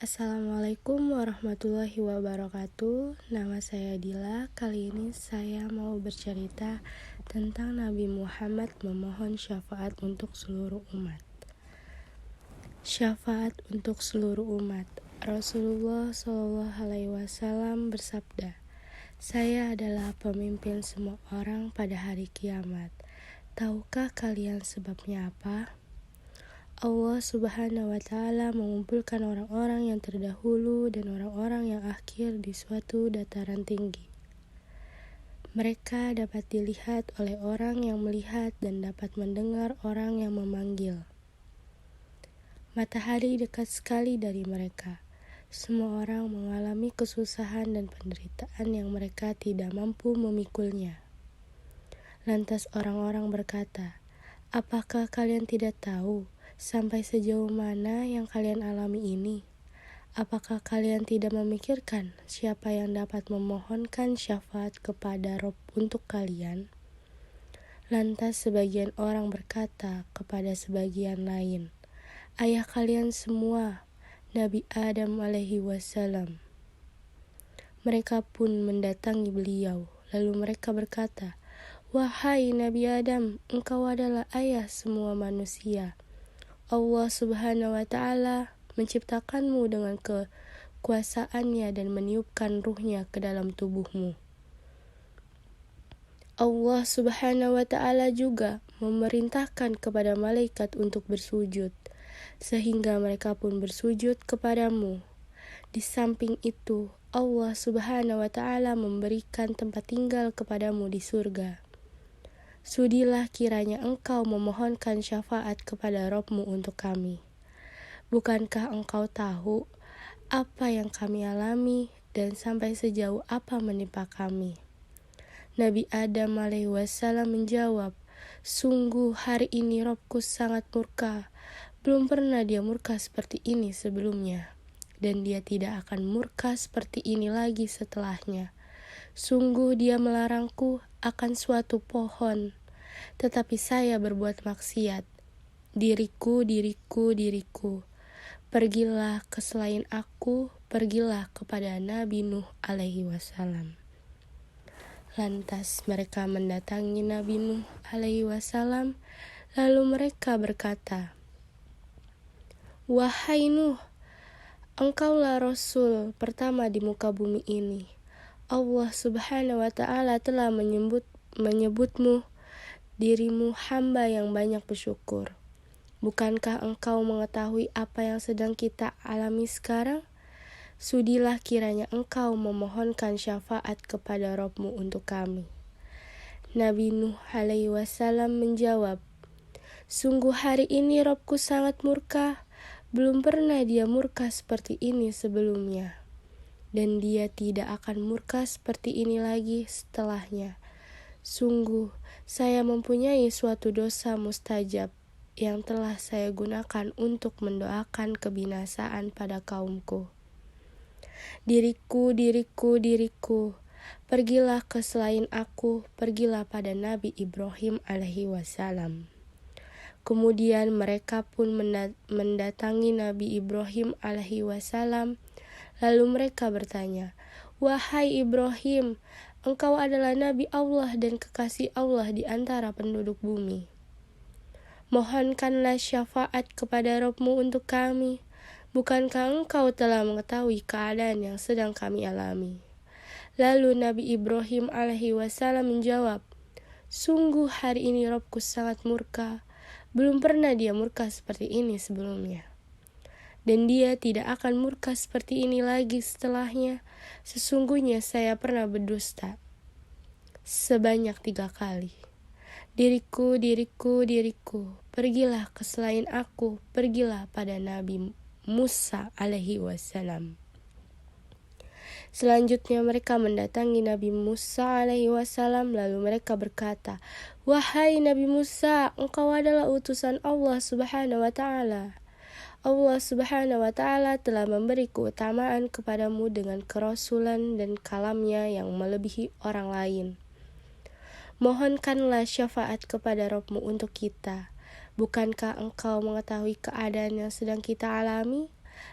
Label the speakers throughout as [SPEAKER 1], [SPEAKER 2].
[SPEAKER 1] Assalamualaikum warahmatullahi wabarakatuh. Nama saya Dila. Kali ini saya mau bercerita tentang Nabi Muhammad memohon syafaat untuk seluruh umat. Syafaat untuk seluruh umat. Rasulullah SAW bersabda, "Saya adalah pemimpin semua orang pada hari kiamat. Tahukah kalian sebabnya apa? Allah Subhanahu wa Ta'ala mengumpulkan orang-orang yang terdahulu dan orang-orang yang akhir di suatu dataran tinggi. Mereka dapat dilihat oleh orang yang melihat dan dapat mendengar orang yang memanggil. Matahari dekat sekali dari mereka. Semua orang mengalami kesusahan dan penderitaan yang mereka tidak mampu memikulnya." Lantas orang-orang berkata, "Apakah kalian tidak tahu sampai sejauh mana yang kalian alami ini? Apakah kalian tidak memikirkan siapa yang dapat memohonkan syafaat kepada Rob untuk kalian?" Lantas sebagian orang berkata kepada sebagian lain, "Ayah kalian semua, Nabi Adam alaihi wassalam." Mereka pun mendatangi beliau, lalu mereka berkata, "Wahai Nabi Adam, engkau adalah ayah semua manusia. Allah Subhanahu wa Ta'ala menciptakanmu dengan kekuasaannya dan meniupkan ruhnya ke dalam tubuhmu. Allah Subhanahu wa Ta'ala juga memerintahkan kepada malaikat untuk bersujud, sehingga mereka pun bersujud kepadamu. Di samping itu, Allah Subhanahu wa Ta'ala memberikan tempat tinggal kepadamu di surga. Sudilah kiranya engkau memohonkan syafaat kepada Rabb-Mu untuk kami. Bukankah engkau tahu apa yang kami alami dan sampai sejauh apa menimpa kami?" Nabi Adam alaihi wassalam menjawab, "Sungguh hari ini Rabbku sangat murka. Belum pernah dia murka seperti ini sebelumnya, dan dia tidak akan murka seperti ini lagi setelahnya. Sungguh dia melarangku akan suatu pohon, tetapi saya berbuat maksiat. Diriku, diriku, diriku. Pergilah ke selain aku, pergilah kepada Nabi Nuh alaihi wassalam." Lantas mereka mendatangi Nabi Nuh alaihi wassalam, lalu mereka berkata, "Wahai Nuh, engkaulah Rasul pertama di muka bumi ini. Allah Subhanahu wa Ta'ala telah menyebutmu, dirimu hamba yang banyak bersyukur. Bukankah engkau mengetahui apa yang sedang kita alami sekarang? Sudilah kiranya engkau memohonkan syafaat kepada Rabb-Mu untuk kami." Nabi Nuh alaihi wassalam menjawab, "Sungguh hari ini Rabbku sangat murka. Belum pernah dia murka seperti ini sebelumnya, dan dia tidak akan murka seperti ini lagi setelahnya. Sungguh saya mempunyai suatu dosa mustajab yang telah saya gunakan untuk mendoakan kebinasaan pada kaumku. Diriku, diriku, diriku. Pergilah ke selain aku, pergilah pada Nabi Ibrahim alaihi wassalam." Kemudian mereka pun mendatangi Nabi Ibrahim alaihi wassalam, lalu mereka bertanya, "Wahai Ibrahim, engkau adalah Nabi Allah dan kekasih Allah di antara penduduk bumi. Mohonkanlah syafaat kepada Rabb-Mu untuk kami. Bukankah engkau telah mengetahui keadaan yang sedang kami alami?" Lalu Nabi Ibrahim alaihi wassalam menjawab, "Sungguh hari ini Rabbku sangat murka. Belum pernah dia murka seperti ini sebelumnya, dan dia tidak akan murka seperti ini lagi setelahnya. Sesungguhnya saya pernah berdusta sebanyak 3 kali. Diriku, diriku, diriku. Pergilah ke selain aku, pergilah pada Nabi Musa alaihi wassalam." Selanjutnya mereka mendatangi Nabi Musa alaihi wassalam, lalu mereka berkata, "Wahai Nabi Musa, engkau adalah utusan Allah Subhanahu wa Ta'ala. Allah Subhanahu wa Ta'ala telah memberi keutamaan kepadamu dengan kerasulan dan kalamnya yang melebihi orang lain. Mohonkanlah syafaat kepada Rabb-Mu untuk kita. Bukankah engkau mengetahui keadaan yang sedang kita alami?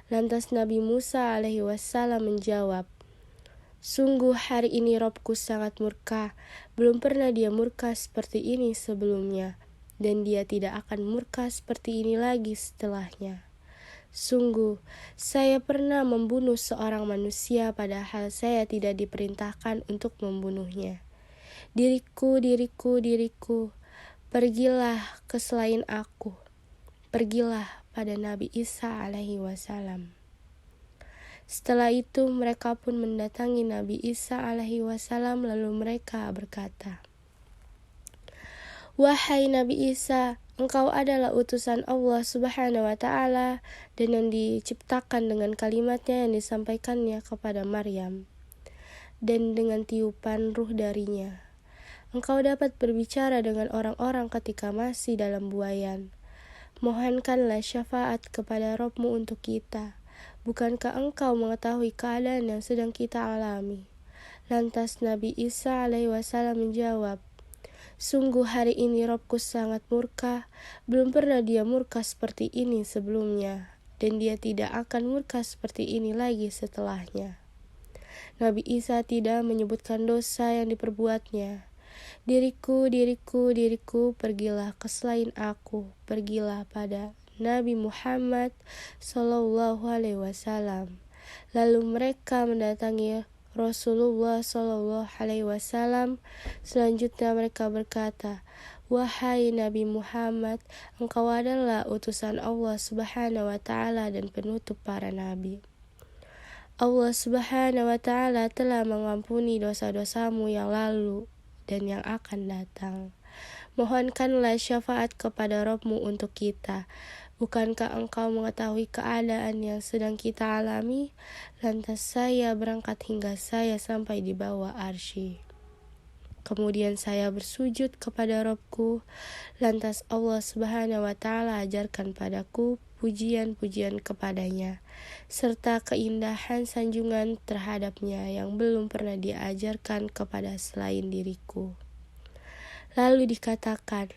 [SPEAKER 1] Lantas Nabi Musa alaihi wassalam menjawab, "Sungguh hari ini Robku sangat murka. Belum pernah dia murka seperti ini sebelumnya, dan dia tidak akan murka seperti ini lagi setelahnya. Sungguh, saya pernah membunuh seorang manusia padahal saya tidak diperintahkan untuk membunuhnya. Diriku, diriku, diriku, pergilah ke selain aku. Pergilah pada Nabi Isa alaihi wassalam." Setelah itu mereka pun mendatangi Nabi Isa alaihi wassalam, lalu mereka berkata, "Wahai Nabi Isa, engkau adalah utusan Allah subhanahu wa ta'ala dan yang diciptakan dengan kalimatnya yang disampaikannya kepada Maryam dan dengan tiupan ruh darinya. Engkau dapat berbicara dengan orang-orang ketika masih dalam buayan. Mohonkanlah syafaat kepada Rabb-Mu untuk kita. Bukankah engkau mengetahui keadaan yang sedang kita alami?" Lantas Nabi Isa alaihi wassalam menjawab, "Sungguh hari ini Robku sangat murka. Belum pernah dia murka seperti ini sebelumnya, dan dia tidak akan murka seperti ini lagi setelahnya." Nabi Isa tidak menyebutkan dosa yang diperbuatnya. "Diriku, diriku, diriku, pergilah ke selain aku. Pergilah pada Nabi Muhammad Sallallahu Alaihi Wasallam." Lalu mereka mendatangi Rasulullah Sallallahu Alaihi Wasallam. Selanjutnya mereka berkata, "Wahai Nabi Muhammad, engkau adalah utusan Allah Subhanahu Wa Taala dan penutup para nabi. Allah Subhanahu Wa Taala telah mengampuni dosa-dosamu yang lalu dan yang akan datang. Mohonkanlah syafaat kepada Rabb-Mu untuk kita. Bukankah engkau mengetahui keadaan yang sedang kita alami?" Lantas saya berangkat hingga saya sampai di bawah arsy. Kemudian saya bersujud kepada Rabb-Ku. Lantas Allah Subhanahu wa ta'ala ajarkan padaku pujian-pujian kepadanya, serta keindahan sanjungan terhadapnya yang belum pernah diajarkan kepada selain diriku. Lalu dikatakan,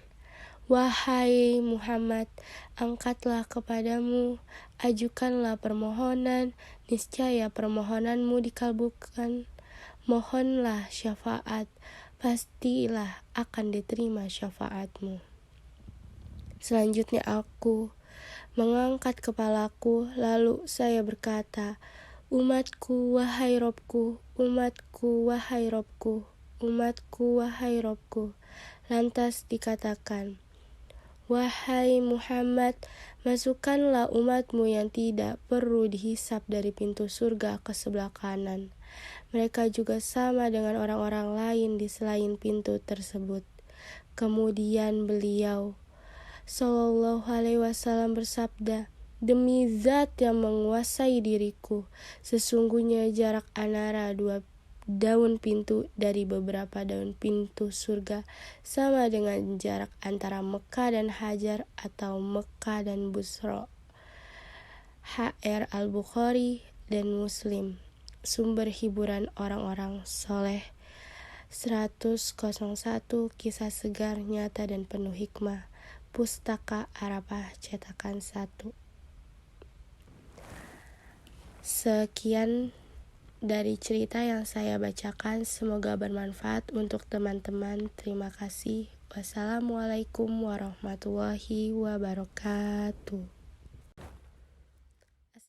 [SPEAKER 1] "Wahai Muhammad, angkatlah kepadamu, ajukanlah permohonan, niscaya permohonanmu dikabulkan. Mohonlah syafaat, pastilah akan diterima syafaatmu." Selanjutnya aku mengangkat kepalaku, lalu saya berkata, "Umatku, wahai Robku, umatku, wahai Robku, umatku, wahai Robku." Lantas dikatakan, "Wahai Muhammad, masukkanlah umatmu yang tidak perlu dihisap dari pintu surga ke sebelah kanan. Mereka juga sama dengan orang-orang lain di selain pintu tersebut." Kemudian beliau Sallallahu Alaihi Wasallam bersabda, "Demi zat yang menguasai diriku, sesungguhnya jarak antara dua daun pintu dari beberapa daun pintu surga sama dengan jarak antara Mekah dan Hajar atau Mekah dan Busra." HR Al-Bukhari dan Muslim. Sumber hiburan orang-orang soleh 101 Kisah segar, nyata dan penuh hikmah. Pustaka Arafah cetakan 1. Sekian dari cerita yang saya bacakan, semoga bermanfaat untuk teman-teman. Terima kasih. Wassalamualaikum warahmatullahi wabarakatuh.